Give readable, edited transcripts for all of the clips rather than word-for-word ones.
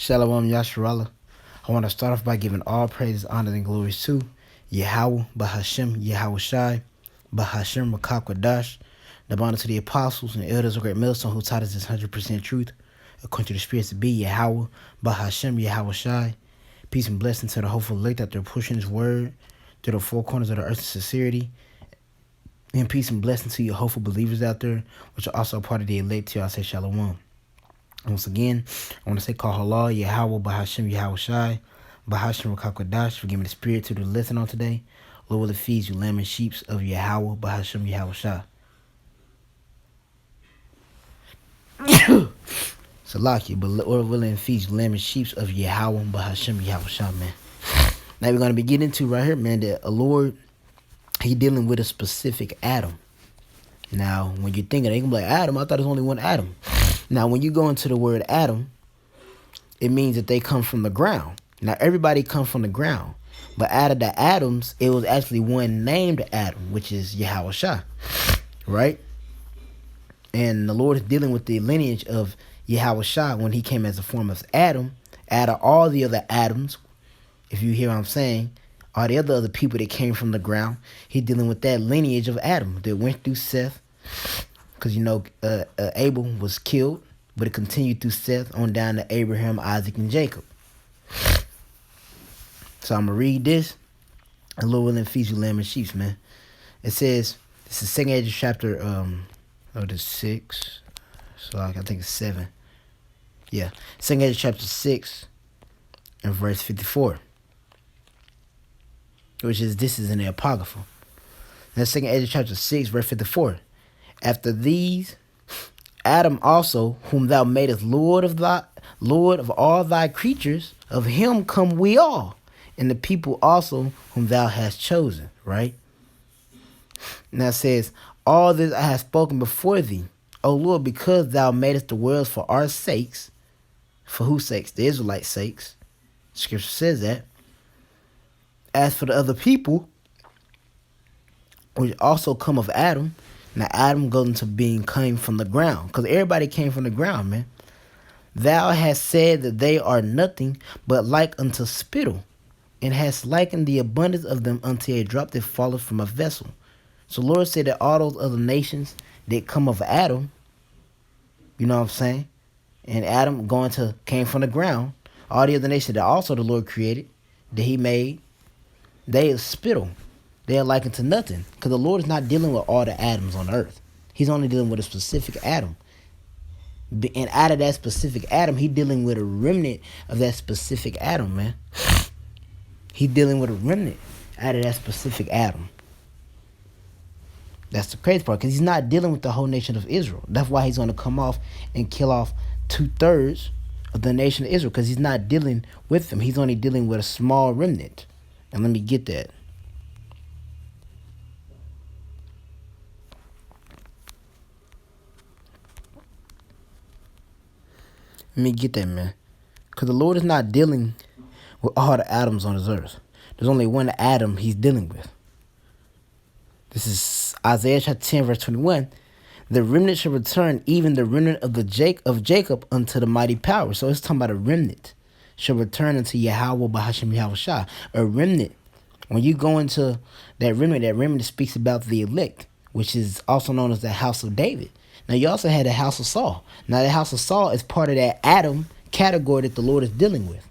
Shalom Yasharallah. I want to start off by giving all praises, honor, and glory to Yahweh, Bahashem, Yahweh Shai, Bahashem, Makakwadash, the honor to the apostles and elders of Great Millstone who taught us this 100% truth, according to the spirits to be Yahweh, Bahashem, Yahweh Shai. Peace and blessing to the hopeful elect that they're pushing his word to the four corners of the earth in sincerity. And peace and blessing to your hopeful believers out there, which are also a part of the elect. To y'all say Shalom. Once again, I want to say call halal, Yahweh, Bahashem, Yahweh Shai, Bahashem, Rakakwadash, for giving the spirit to the lesson on today. Lord will it feed you lamb and sheep of Yahweh, Bahashem, Yahweh Shai. Salaki, but Lord willing feed you lamb and sheep of Yahweh, Bahashem, Yahweh Shai, man. Now we're going to be getting into right here, man, that a Lord, he dealing with a specific Adam. Now, when you're thinking, they can be like, Adam, I thought there's only one Adam. Now, when you go into the word Adam, it means that they come from the ground. Now, everybody comes from the ground. But out of the Adams, it was actually one named Adam, which is Yahweh Shai. Right? And the Lord is dealing with the lineage of Yahweh Shai when he came as a form of Adam. Out of all the other Adams, if you hear what I'm saying, all the other people that came from the ground, he's dealing with that lineage of Adam that went through Seth. Because, Abel was killed, but it continued through Seth on down to Abraham, Isaac, and Jacob. So I'm going to read this. And Lord willing feed you lamb and sheep, man. It says, this is second Ezra chapter, the 6. So I think it's 7. Yeah. Second Ezra chapter 6 and verse 54. This is in the Apocrypha. Now second Ezra chapter 6, verse 54. After these, Adam also, whom thou madest Lord of all thy creatures, of him come we all, and the people also whom thou hast chosen. Right? Now it says, all this I have spoken before thee, O Lord, because thou madest the worlds for our sakes. For whose sakes? The Israelites' sakes. Scripture says that. As for the other people, which also come of Adam. Now Adam goes into being came from the ground, because everybody came from the ground, man. Thou hast said that they are nothing but like unto spittle, and hast likened the abundance of them unto a drop that falleth from a vessel. So Lord said that all those other nations that come of Adam, you know what I'm saying? And Adam came from the ground. All the other nations that also the Lord created, that he made, they are spittle. They are likened to nothing. Because the Lord is not dealing with all the Adams on earth. He's only dealing with a specific Adam. And out of that specific Adam, he's dealing with a remnant of that specific Adam, man. He's dealing with a remnant out of that specific Adam. That's the crazy part. Because he's not dealing with the whole nation of Israel. That's why he's going to come off and kill off 2/3 of the nation of Israel. Because he's not dealing with them. He's only dealing with a small remnant. And let me get that. Let me get that, man. Because the Lord is not dealing with all the Adams on this earth. There's only one Adam he's dealing with. This is Isaiah chapter 10, verse 21. The remnant shall return, even the remnant of Jacob unto the mighty power. So it's talking about a remnant shall return unto Yahweh, Bahashem, Yahweh Shai. A remnant. When you go into that remnant speaks about the elect, which is also known as the house of David. Now, you also had the house of Saul. Now, the house of Saul is part of that Adam category that the Lord is dealing with.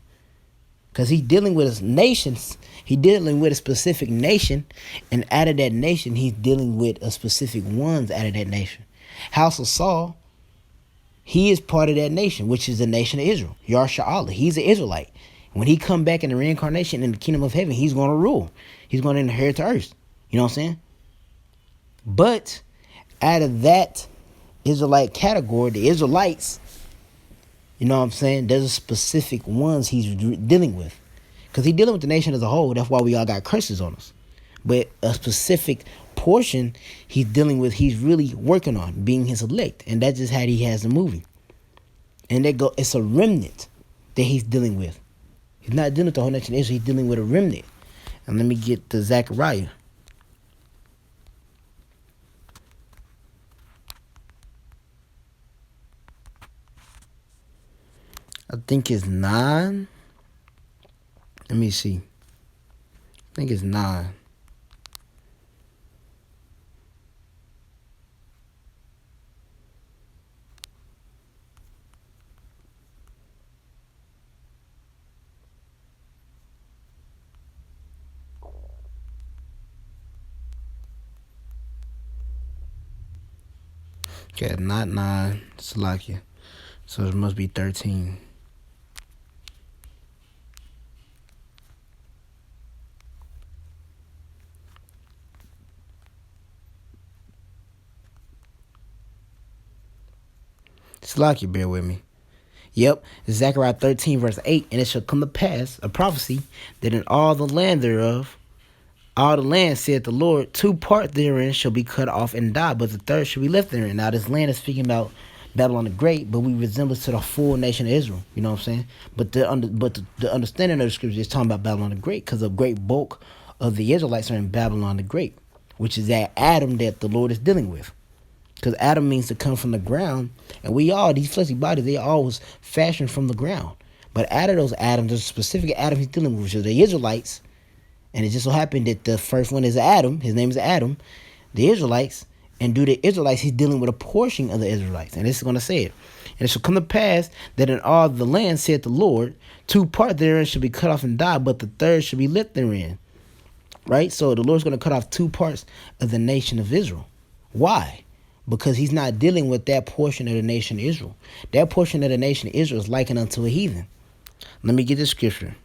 Because he's dealing with his nations. He's dealing with a specific nation. And out of that nation, he's dealing with a specific ones out of that nation. House of Saul, he is part of that nation, which is the nation of Israel. Yarsha, he's an Israelite. When he come back in the reincarnation in the kingdom of heaven, he's going to rule. He's going to inherit the earth. You know what I'm saying? But out of that Israelite category, the Israelites, you know what I'm saying? There's a specific ones he's dealing with. Because he's dealing with the nation as a whole. That's why we all got curses on us. But a specific portion he's dealing with, he's really working on being his elect. And that's just how he has the movie. And it's a remnant that he's dealing with. He's not dealing with the whole nation of Israel. He's dealing with a remnant. And let me get to Zechariah. I think it's 9. Let me see. I think it's 9. Okay, not 9. Salakia. So it must be 13. Salakia, bear with me. Yep, Zechariah 13, verse 8. And it shall come to pass, a prophecy, that in all the land thereof, all the land, saith the Lord, 2 parts therein shall be cut off and die, but the third shall be left therein. Now, this land is speaking about Babylon the Great, but we resemble to the full nation of Israel. You know what I'm saying? But the understanding of the scripture is talking about Babylon the Great, because a great bulk of the Israelites are in Babylon the Great, which is that Adam that the Lord is dealing with. Because Adam means to come from the ground, and we all, these fleshy bodies, they always fashioned from the ground. But out of those Adams, there's a specific Adam he's dealing with, which is the Israelites. And it just so happened that the first one is Adam. His name is Adam. The Israelites. And due to Israelites, he's dealing with a portion of the Israelites. And this is going to say it. And it shall come to pass that in all the land, saith the Lord, 2 parts therein shall be cut off and die, but the third shall be left therein. Right? So the Lord's going to cut off 2 parts of the nation of Israel. Why? Because he's not dealing with that portion of the nation of Israel. That portion of the nation of Israel is likened unto a heathen. Let me get the scripture.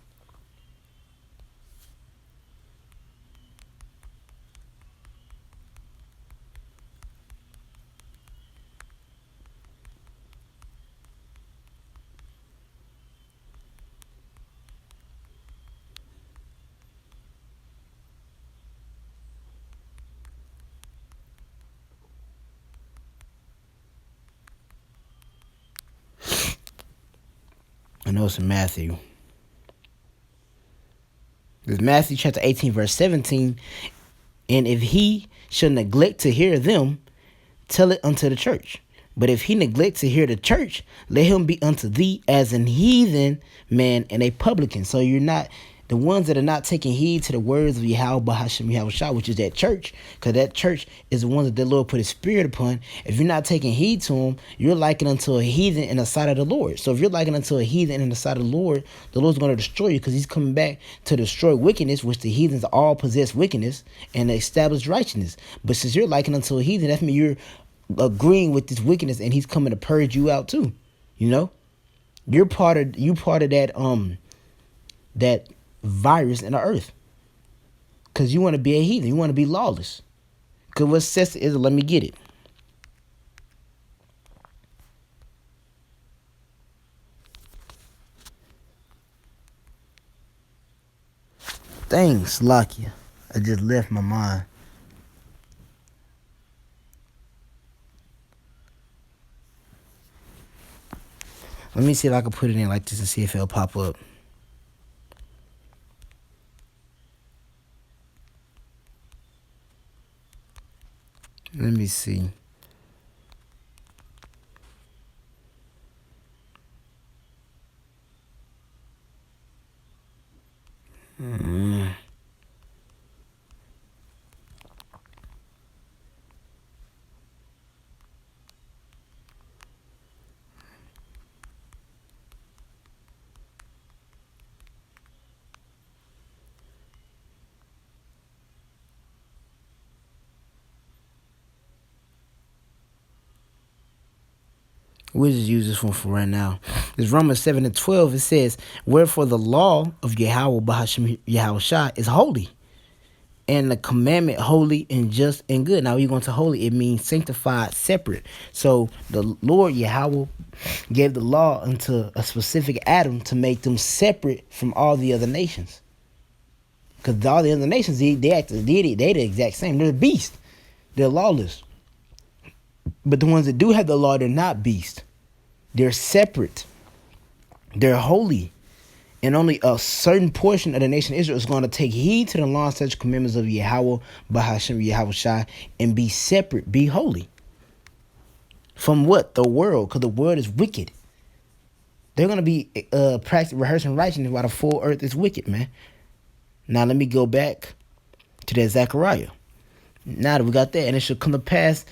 I know it's in Matthew. It's Matthew chapter 18, verse 17. And if he shall neglect to hear them, tell it unto the church. But if he neglect to hear the church, let him be unto thee as an heathen man and a publican. So you're not, the ones that are not taking heed to the words of Yahweh Bahashem Yahweh, which is that church, because that church is the ones that the Lord put his spirit upon. If you're not taking heed to them, you're likened unto a heathen in the sight of the Lord. So if you're likened unto a heathen in the sight of the Lord's going to destroy you, because he's coming back to destroy wickedness, which the heathens all possess wickedness and establish righteousness. But since you're likened unto a heathen, that means you're agreeing with this wickedness, and he's coming to purge you out too. You know, you're part of that that virus in the earth, because you want to be a heathen, you want to be lawless. Because what says is, let me get it. Thanks, Lakia. I just left my mind. Let me see if I can put it in like this and see if it'll pop up. Let me see. We'll just use this one for right now. It's Romans 7:12. It says, wherefore the law of Yahweh Bahashem Yahweh is holy, and the commandment holy and just and good. Now, when you go into holy, it means sanctified, separate. So the Lord Yahweh gave the law unto a specific Adam to make them separate from all the other nations. Because all the other nations, they the exact same. They're beasts. They're lawless. But the ones that do have the law, they're not beasts. They're separate. They're holy. And only a certain portion of the nation of Israel is going to take heed to the law and such commandments of Yahweh, Bahashem, Yahweh Shai, and be separate, be holy. From what? The world, because the world is wicked. They're gonna be practicing, rehearsing righteousness while the full earth is wicked, man. Now let me go back to that Zechariah. Now that we got that, and it shall come to pass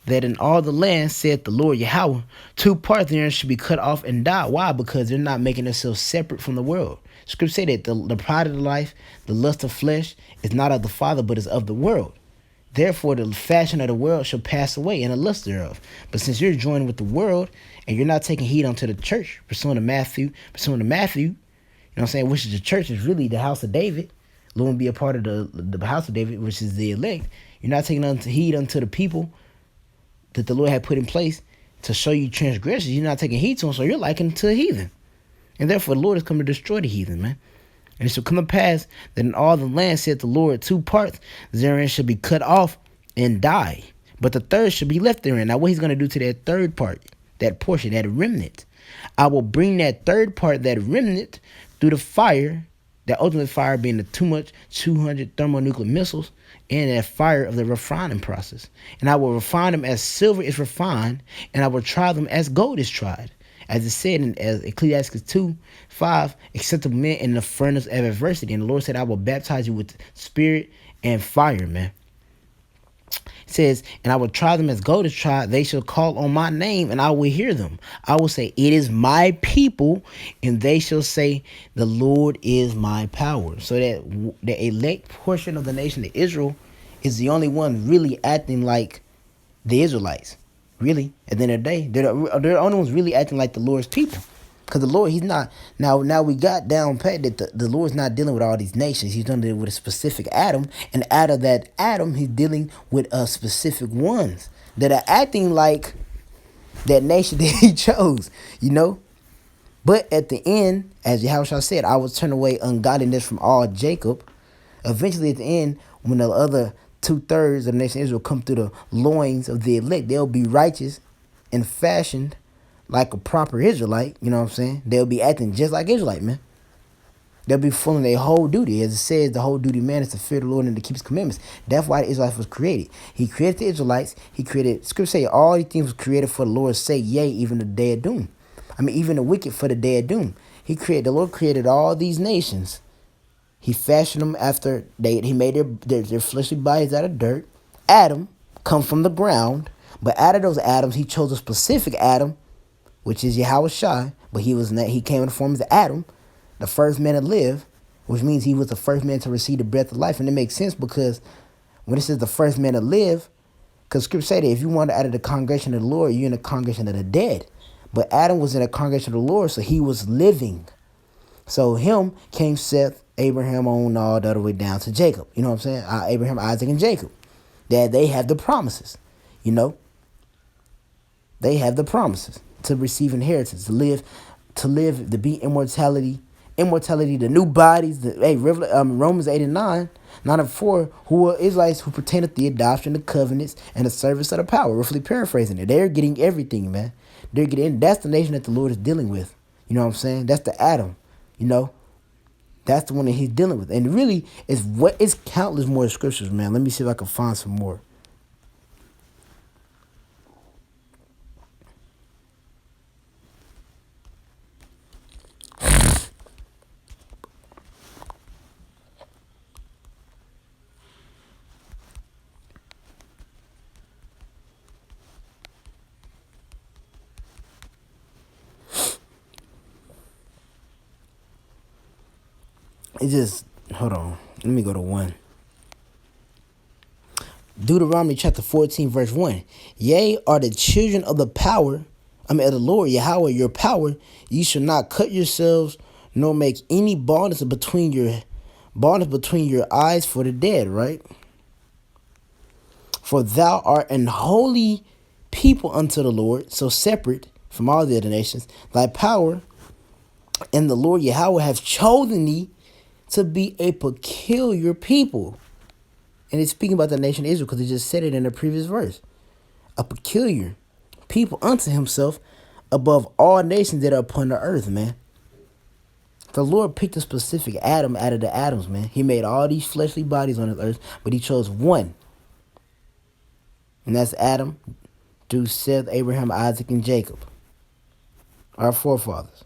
that in all the land, saith the Lord Yahweh, two parts therein should be cut off and die. Why? Because they're not making themselves separate from the world. Scripture say that the pride of life, the lust of flesh, is not of the Father, but is of the world. Therefore, the fashion of the world shall pass away, and the lust thereof. But since you're joined with the world, and you're not taking heed unto the church, pursuing to Matthew, you know what I'm saying, which is the church is really the house of David. Lord be a part of the house of David, which is the elect. You're not taking heed unto the people that the Lord had put in place to show you transgressions. You're not taking heed to them, so you're likened to a heathen. And therefore, the Lord has come to destroy the heathen, man. And it shall come to pass that in all the land, saith the Lord, two parts therein shall be cut off and die. But the third shall be left therein. Now, what he's going to do to that third part, that portion, that remnant, I will bring that third part, that remnant, through the fire, that ultimate fire being the 200 thermonuclear missiles, and that fire of the refining process. And I will refine them as silver is refined, and I will try them as gold is tried. As it said in Ecclesiastes 2:5, acceptable men in the furnace of adversity. And the Lord said, I will baptize you with spirit and fire, man. It says, and I will try them as gold is tried. They shall call on my name, and I will hear them. I will say, it is my people, and they shall say, the Lord is my power. So that the elect portion of the nation of Israel is the only one really acting like the Israelites. Really, at the end of the day, they're the only ones really acting like the Lord's people. Because the Lord, he's not, now we got down pat that the Lord's not dealing with all these nations. He's dealing with a specific Adam. And out of that Adam, he's dealing with specific ones that are acting like that nation that he chose, you know. But at the end, as Yahushua said, I will turn away ungodliness from all Jacob. Eventually at the end, when the other 2/3 of the nation of Israel come through the loins of the elect, they'll be righteous and fashioned like a proper Israelite. You know what I'm saying? They'll be acting just like Israelite, man. They'll be fulfilling their whole duty. As it says, the whole duty of man is to fear the Lord and to keep his commandments. That's why the Israelites was created. He created the Israelites. He created, scripture say, all these things was created for the Lord's sake, yea, even the day of doom. Even the wicked for the day of doom. The Lord created all these nations. He fashioned them after he made their fleshly bodies out of dirt. Adam come from the ground, but out of those Adams, he chose a specific Adam, which is Yahweh Shai, but he came in the form of Adam, the first man to live, which means he was the first man to receive the breath of life. And it makes sense because when it says the first man to live, because scripture say that if you want out of the congregation of the Lord, you're in the congregation of the dead. But Adam was in the congregation of the Lord, so he was living. So him came Seth, Abraham on all the other way down to Jacob. You know what I'm saying? Abraham, Isaac, and Jacob. That they have the promises. You know? They have the promises to receive inheritance, to live, to be immortality, the new bodies. Romans 8:9, 9:4, who are Israelites who pertain to the adoption, the covenants, and the service of the power. Roughly paraphrasing it. They're getting everything, man. That's the nation that the Lord is dealing with. You know what I'm saying? That's the Adam. You know, that's the one that he's dealing with. And really, it's countless more scriptures, man. Let me see if I can find some more. Hold on. Let me go to one. Deuteronomy chapter 14, verse 1. Yea, are the children of the power, of the Lord, Yahweh, your power. Ye shall not cut yourselves, nor make any bondage between your eyes for the dead, right? For thou art an holy people unto the Lord, so separate from all the other nations. Thy power and the Lord Yahweh have chosen thee to be a peculiar people. And it's speaking about the nation of Israel because he just said it in the previous verse. A peculiar people unto himself above all nations that are upon the earth, man. The Lord picked a specific Adam out of the Adams, man. He made all these fleshly bodies on the earth, but he chose one. And that's Adam through Seth, Abraham, Isaac, and Jacob. Our forefathers.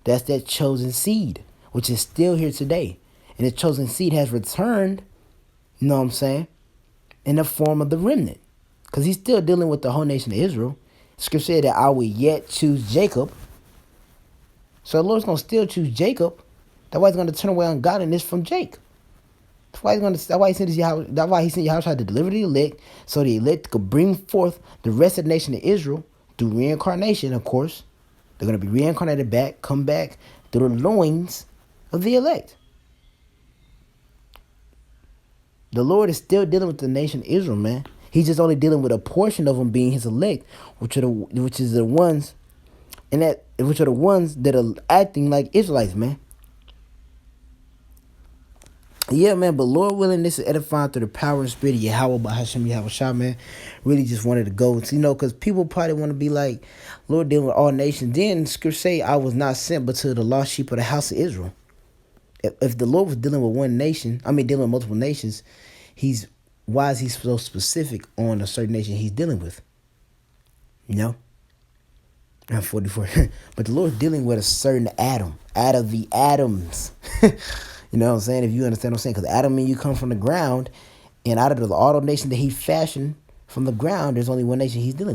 That's that chosen seed, which is still here today. And the chosen seed has returned, you know what I'm saying, in the form of the remnant. Because he's still dealing with the whole nation of Israel. Scripture said that I will yet choose Jacob. So the Lord's going to still choose Jacob. That's why he's going to turn away ungodliness from Jake. That's why he sent Yahushua to deliver the elect, so the elect could bring forth the rest of the nation of Israel through reincarnation, of course. They're going to be reincarnated back, come back through the loins of the elect. The Lord is still dealing with the nation of Israel, man. He's just only dealing with a portion of them being his elect, which are the ones that are acting like Israelites, man. Yeah, man, but Lord willing, this is edifying through the power and spirit of Yahweh, by Hashem Yahushua, man. Really just wanted to go, because people probably want to be like, Lord dealing with all nations. Then scripture say, I was not sent but to the lost sheep of the house of Israel. If the Lord was dealing with one nation, dealing with multiple nations, why is he so specific on a certain nation he's dealing with? I'm 44. But the Lord's dealing with a certain Adam, out of the Adams. You know what I'm saying? If you understand what I'm saying. Because Adam and you come from the ground, and out of all the nations that he fashioned from the ground, there's only one nation he's dealing with.